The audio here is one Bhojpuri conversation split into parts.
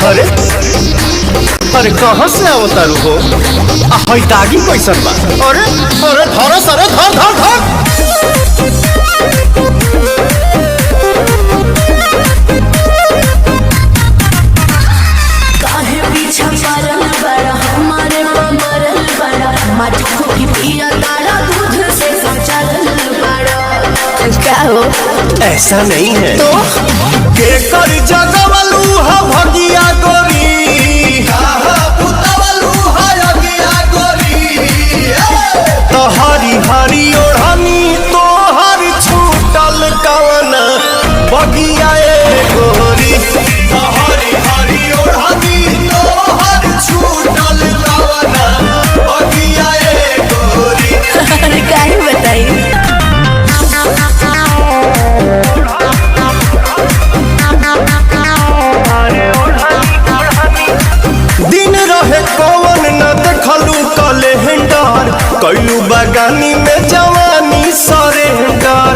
अरे अरे कहाँ से अवतारू हो? हई दागी कैसन बा? अरे अरे धर सरे धर धर धर। काहे पीछा पड़ल बड़ा हमारे मरल बड़ा मटको की पिया तारा दूध से सचल बड़ा। क्या हो? ऐसा नहीं है तो के कर जगवलू हा भगिया गोरी, पुतवलू हा अगिया गोरी। तो हरी हरी ओढ़नी तो हर छूटल कवन बगिया ए गोरी। तो हरी हरी ओढ़नी तो हर छूटल कवन बगिया ए गोरी। अरे काहे बताई? दिन रहे कौन न देखलू कैलेंडर, कैलू बगानी में जवानी सरेंडर।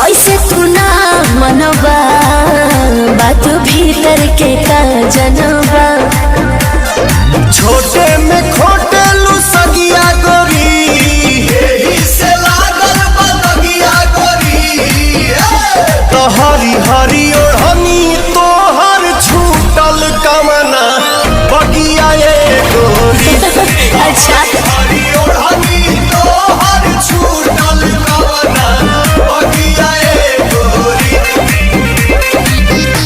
ऐसे तू ना मनोबा बात भीतर के का जनबा। छोटे में खो